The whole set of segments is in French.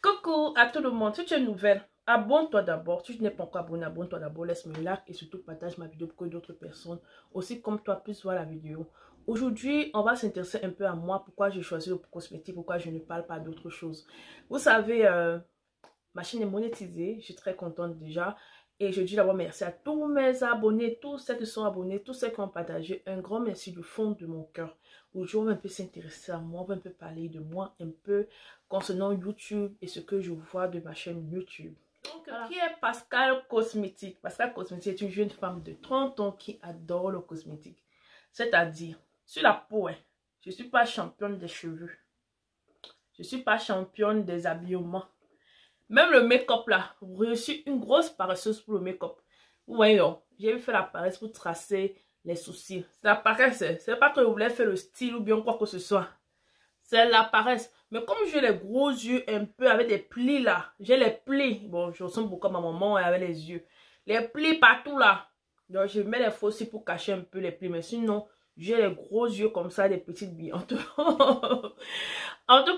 Coucou à tout le monde, si tu es nouvelle, abonne-toi d'abord. Si tu n'es pas encore abonné, abonne-toi d'abord, laisse-moi un like et surtout partage ma vidéo pour que d'autres personnes, aussi comme toi, puissent voir la vidéo. Aujourd'hui, on va s'intéresser un peu à moi, pourquoi j'ai choisi le cosmétique, pourquoi je ne parle pas d'autre chose. Vous savez, ma chaîne est monétisée, je suis très contente déjà. Et je dis d'abord merci à tous mes abonnés, tous ceux qui sont abonnés, tous ceux qui ont partagé. Un grand merci du fond de mon cœur. Aujourd'hui, on va un peu s'intéresser à moi, on va un peu parler de moi, un peu concernant YouTube et ce que je vois de ma chaîne YouTube. Donc, voilà. Qui est Pascal Cosmétique? Pascal Cosmétique est une jeune femme de 30 ans qui adore le cosmétique. C'est-à-dire, sur la peau, je ne suis pas championne des cheveux. Je ne suis pas championne des habillements. Même le make-up là, je suis une grosse paresseuse pour le make-up. Vous voyez, j'ai fait la paresse pour tracer les sourcils. C'est la paresse, c'est pas que je voulais faire le style ou bien quoi que ce soit. C'est la paresse. Mais comme j'ai les gros yeux un peu avec des plis là, j'ai les plis. Bon, je ressemble beaucoup à ma maman avec les yeux. Les plis partout là. Donc je mets les faux cils pour cacher un peu les plis. Mais sinon, j'ai les gros yeux comme ça, des petites billes. En tout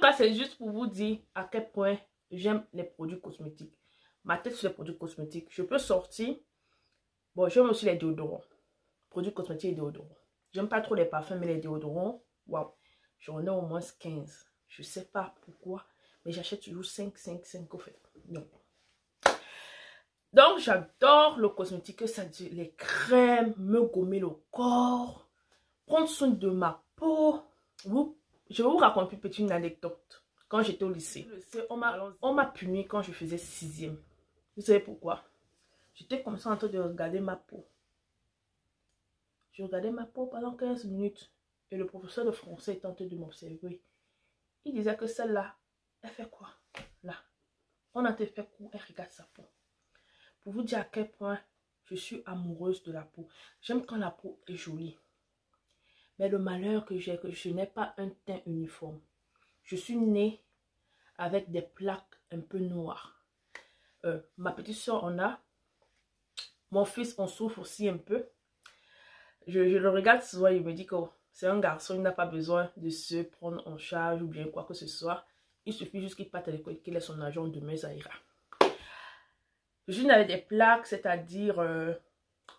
cas, c'est juste pour vous dire à quel point j'aime les produits cosmétiques. Ma tête sur les produits cosmétiques. Je peux sortir. Bon, j'aime aussi les déodorants. Produits cosmétiques et déodorants. J'aime pas trop les parfums, mais les déodorants, waouh. J'en ai au moins 15. Je sais pas pourquoi, mais j'achète toujours 5 au fait. Donc j'adore le cosmétique, ça dit les crèmes, me gommer le corps, prendre soin de ma peau. Je vais vous raconter une petite anecdote. Quand j'étais au lycée, on m'a puni quand je faisais 6e. Vous savez pourquoi? J'étais comme ça en train de regarder ma peau. Je regardais ma peau pendant 15 minutes. Et le professeur de français est en train de m'observer. Il disait que celle-là, elle fait quoi? Là. On a fait quoi? Elle regarde sa peau. Pour vous dire à quel point je suis amoureuse de la peau. J'aime quand la peau est jolie. Mais le malheur que j'ai, que je n'ai pas un teint uniforme. Je suis née avec des plaques un peu noires. Ma petite soeur en a. Mon fils en souffre aussi un peu. Je le regarde souvent, il me dit que c'est un garçon, il n'a pas besoin de se prendre en charge ou bien quoi que ce soit. Il suffit juste qu'il parte à l'école, qu'il ait son argent, demain ça ira. Je suis avec des plaques, c'est-à-dire,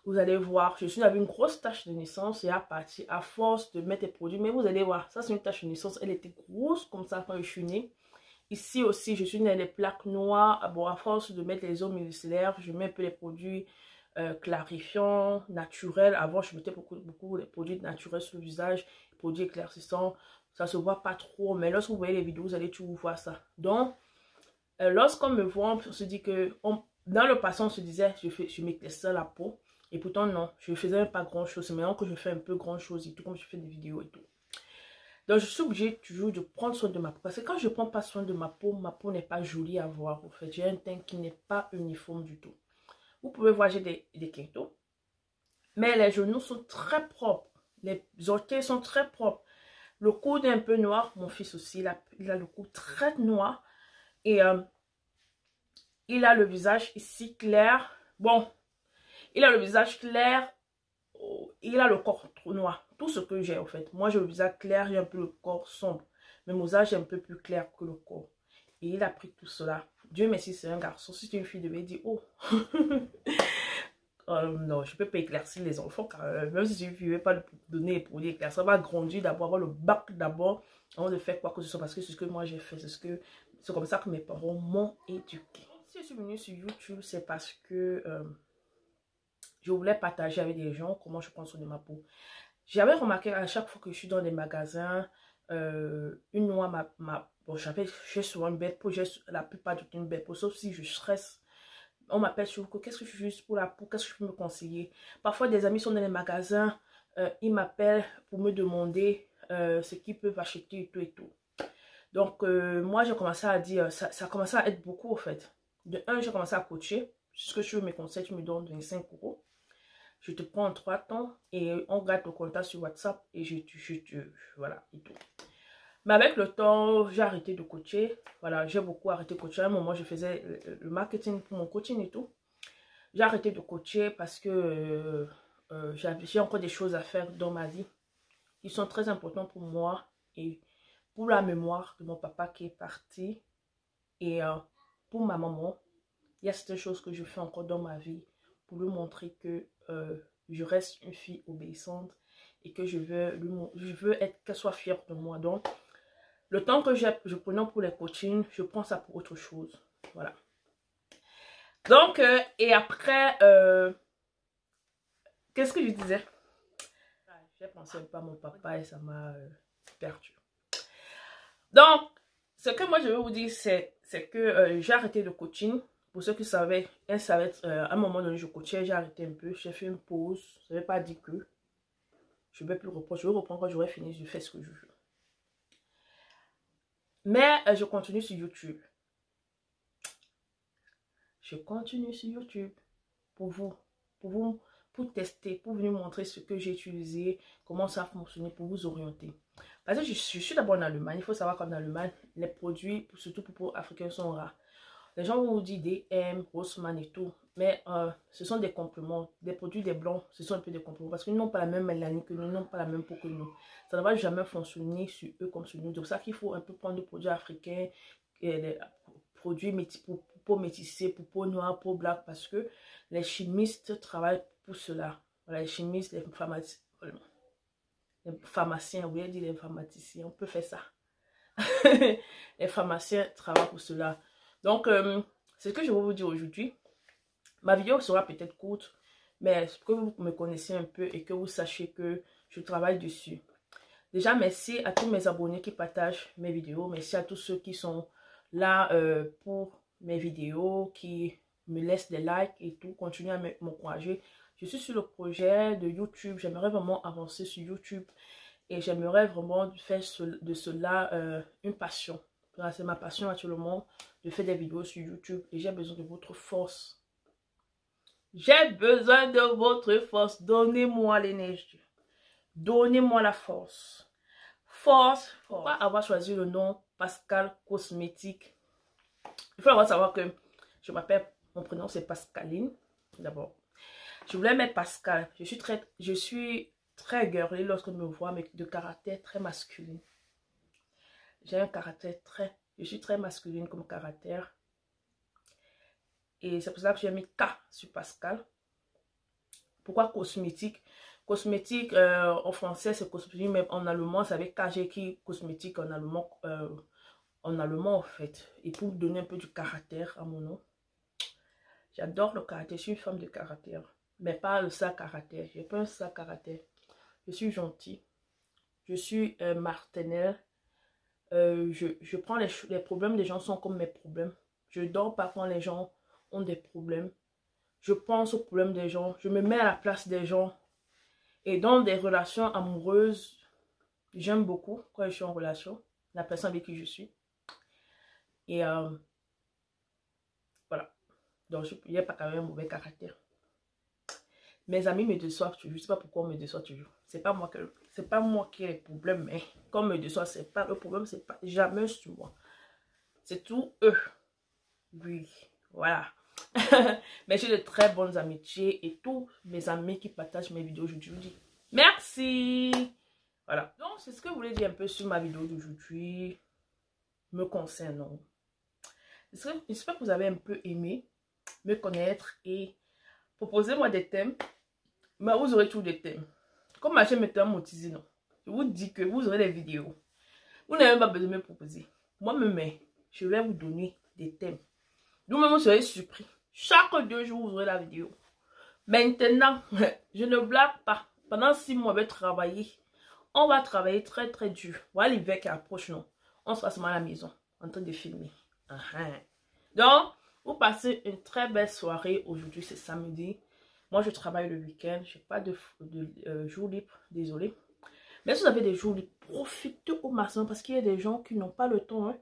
vous allez voir, je suis avec une grosse tache de naissance et à force de mettre des produits, mais vous allez voir, ça c'est une tache de naissance, elle était grosse comme ça quand je suis née. Ici aussi, je suis née avec des plaques noires, bon, à force de mettre les eaux micellaires, je mets un peu les produits clarifiant, naturel. Avant, je mettais beaucoup de produits naturels sur le visage, produits éclaircissants. Ça se voit pas trop, mais lorsque vous voyez les vidéos, vous allez toujours voir ça. Donc, lorsqu'on me voit, on se dit que, dans le passé, on se disait, je m'éclaircissais la peau. Et pourtant, non, je ne faisais même pas grand chose. C'est maintenant que je fais un peu grand chose et tout, comme je fais des vidéos et tout. Donc, je suis obligée toujours de prendre soin de ma peau. Parce que quand je ne prends pas soin de ma peau n'est pas jolie à voir. En fait, j'ai un teint qui n'est pas uniforme du tout. Vous pouvez voir, j'ai des quintos. Mais les genoux sont très propres. Les orteils sont très propres. Le coude est un peu noir. Mon fils aussi, il a le coude très noir. Et il a le visage ici clair. Bon, il a le visage clair. Il a le corps trop noir. Tout ce que j'ai en fait. Moi, j'ai le visage clair, j'ai un peu le corps sombre. Mais mon visage est un peu plus clair que le corps. Et il a pris tout cela. Dieu merci, c'est un garçon. Si c'est une fille, devait dire, oh. Non, je ne peux pas éclaircir les enfants, car même si je ne vais pas donner les produits éclaircis, ça va grandir d'abord, avoir le bac d'abord, avant de faire quoi que ce soit, parce que c'est ce que moi j'ai fait, c'est comme ça que mes parents m'ont éduqué. Si je suis venue sur YouTube, c'est parce que je voulais partager avec des gens comment je prends soin de ma peau. J'avais remarqué à chaque fois que je suis dans des magasins, une noix, bon, j'ai souvent une belle peau, j'ai la plupart du temps une belle peau, sauf si je stresse. On m'appelle sur qu'est-ce que je fais juste pour la peau, qu'est-ce que je peux me conseiller. Parfois, des amis sont dans les magasins, ils m'appellent pour me demander ce qu'ils peuvent acheter et tout et tout. Donc, moi, j'ai commencé à dire, ça a commencé à être beaucoup, en fait. De un, j'ai commencé à coacher. Ce que je veux mes conseils, tu me donnes 25 €. Je te prends en 3 temps et on garde le contact sur WhatsApp et voilà, et tout. Mais avec le temps, j'ai arrêté de coacher. Voilà, j'ai beaucoup arrêté de coacher. À un moment, je faisais le marketing pour mon coaching et tout. J'ai arrêté de coacher parce que j'ai encore des choses à faire dans ma vie qui sont très importantes pour moi et pour la mémoire de mon papa qui est parti Et pour ma maman, il y a certaines choses que je fais encore dans ma vie pour lui montrer que je reste une fille obéissante et que je veux être qu'elle soit fière de moi. Donc, le temps que je prenais pour les coachings, je prends ça pour autre chose. Voilà. Donc, et après, qu'est-ce que je disais? J'ai pensé un peu à mon papa et ça m'a perdu. Donc, ce que moi je veux vous dire, c'est que j'ai arrêté le coaching. Pour ceux qui savaient, à un moment donné, je coachais, j'ai arrêté un peu, j'ai fait une pause. Ça ne veut pas dire que je ne vais plus reprendre. Je vais reprendre quand j'aurai fini, je fais ce que je veux. Mais je continue sur YouTube. Je continue sur YouTube pour tester, pour venir montrer ce que j'ai utilisé, comment ça a fonctionné, pour vous orienter. Parce que je suis d'abord en Allemagne. Il faut savoir qu'en Allemagne, les produits, surtout pour africains, sont rares. Les gens vont vous dire DM, Rossmann et tout. Mais ce sont des compléments. Des produits des blancs, ce sont un peu des compléments. Parce qu'ils n'ont pas la même mélanine que nous, ils n'ont pas la même peau que nous. Ça ne va jamais fonctionner sur eux comme sur nous. Donc ça qu'il faut un peu prendre des produits africains, des produits pour peau métissée, pour peau noire, peau blanche. Parce que les chimistes travaillent pour cela. Voilà, les chimistes, les pharmaciens, vous voulez dire les pharmacien, on peut faire ça. Les pharmaciens travaillent pour cela. Donc, c'est ce que je vais vous dire aujourd'hui. Ma vidéo sera peut-être courte, mais que vous me connaissez un peu et que vous sachiez que je travaille dessus. Déjà, merci à tous mes abonnés qui partagent mes vidéos. Merci à tous ceux qui sont là pour mes vidéos, qui me laissent des likes et tout. Continuez à m'encourager. Je suis sur le projet de YouTube. J'aimerais vraiment avancer sur YouTube. Et j'aimerais vraiment faire de cela une passion. C'est ma passion actuellement de faire des vidéos sur YouTube. Et j'ai besoin de votre force. J'ai besoin de votre force. Donnez-moi l'énergie. Donnez-moi la force. Force. Pourquoi avoir choisi le nom Pascal Cosmétique? Il faut savoir que je m'appelle, mon prénom c'est Pascaline. D'abord. Je voulais mettre Pascal. Je suis très girly lorsque je me vois, mais de caractère très masculin. J'ai un caractère je suis très masculine comme caractère. Et c'est pour ça que j'ai mis K sur Pascal. Pourquoi cosmétique? Cosmétique en français c'est cosmétique, mais en allemand c'est avec KG qui cosmétique en allemand en fait. Et pour donner un peu du caractère à mon nom. J'adore le caractère, je suis une femme de caractère. Mais pas le sale caractère, j'ai pas un sale caractère. Je suis gentille, je suis martinière. Je prends les problèmes des gens sont comme mes problèmes. Je dors pas quand les gens ont des problèmes. Je pense aux problèmes des gens, je me mets à la place des gens. Et dans des relations amoureuses, j'aime beaucoup quand je suis en relation, la personne avec qui je suis. Et voilà. Donc il n'y a pas quand même un mauvais caractère. Mes amis me déçoivent toujours. Je ne sais pas pourquoi on me déçoit toujours. C'est pas moi qui ai les problèmes, mais quand on me déçoit, c'est pas le problème, c'est pas jamais sur moi. C'est tout eux. Oui, voilà. Mais j'ai de très bonnes amitiés et tous mes amis qui partagent mes vidéos, je vous dis merci. Voilà. Donc, c'est ce que je voulais dire un peu sur ma vidéo d'aujourd'hui me concernant. J'espère que vous avez un peu aimé me connaître et proposez-moi des thèmes. Mais vous aurez tous des thèmes. Comme ma chaîne m'était motivée, non. Je vous dis que vous aurez des vidéos. Vous n'avez même pas besoin de me proposer. Moi-même, je vais vous donner des thèmes. Vous-même, vous serez surpris. Chaque 2 jours, vous aurez la vidéo. Maintenant, je ne blague pas. Pendant 6 mois, on va travailler. On va travailler très très dur. Voilà l'hiver qui approche, non. On sera seulement à la maison, en train de filmer. Donc, vous passez une très belle soirée. Aujourd'hui, c'est samedi. Moi, je travaille le week-end. Je n'ai pas de jour libre. Désolé. Mais si vous avez des jours libres, profitez au maximum. Parce qu'il y a des gens qui n'ont pas le temps. Hein.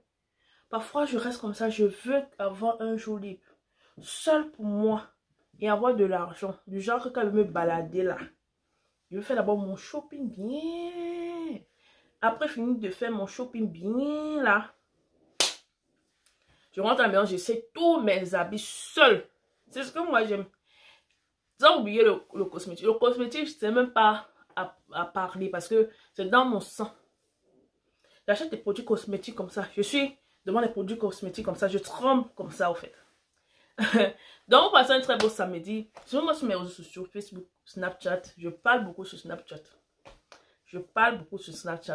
Parfois, je reste comme ça. Je veux avoir un jour libre. Seul pour moi. Et avoir de l'argent. Du genre que quand je me balader là. Je vais faire d'abord mon shopping bien. Après, fini de faire mon shopping bien là. Je rentre à la maison. J'essaie tous mes habits seul. C'est ce que moi j'aime. Sans oublier le cosmétique. Le cosmétique, je ne sais même pas à parler parce que c'est dans mon sang. J'achète des produits cosmétiques comme ça. Je suis devant les produits cosmétiques comme ça. Je tremble comme ça, au fait. Donc, on passe un très beau samedi. Suivez-moi sur mes réseaux sociaux, Facebook, Snapchat. Je parle beaucoup sur Snapchat.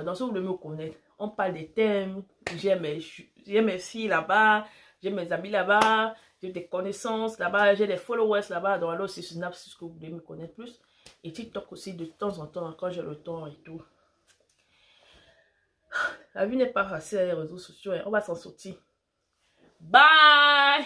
Donc, si vous voulez me connaître, on parle des thèmes. J'ai mes filles là-bas. J'ai mes amis là-bas. J'ai des connaissances là-bas. J'ai des followers là-bas. Donc, alors, c'est sur Snap si vous voulez me connaître plus. Et TikTok aussi, de temps en temps, quand j'ai le temps et tout. La vie n'est pas facile avec les réseaux sociaux. On va s'en sortir. Bye!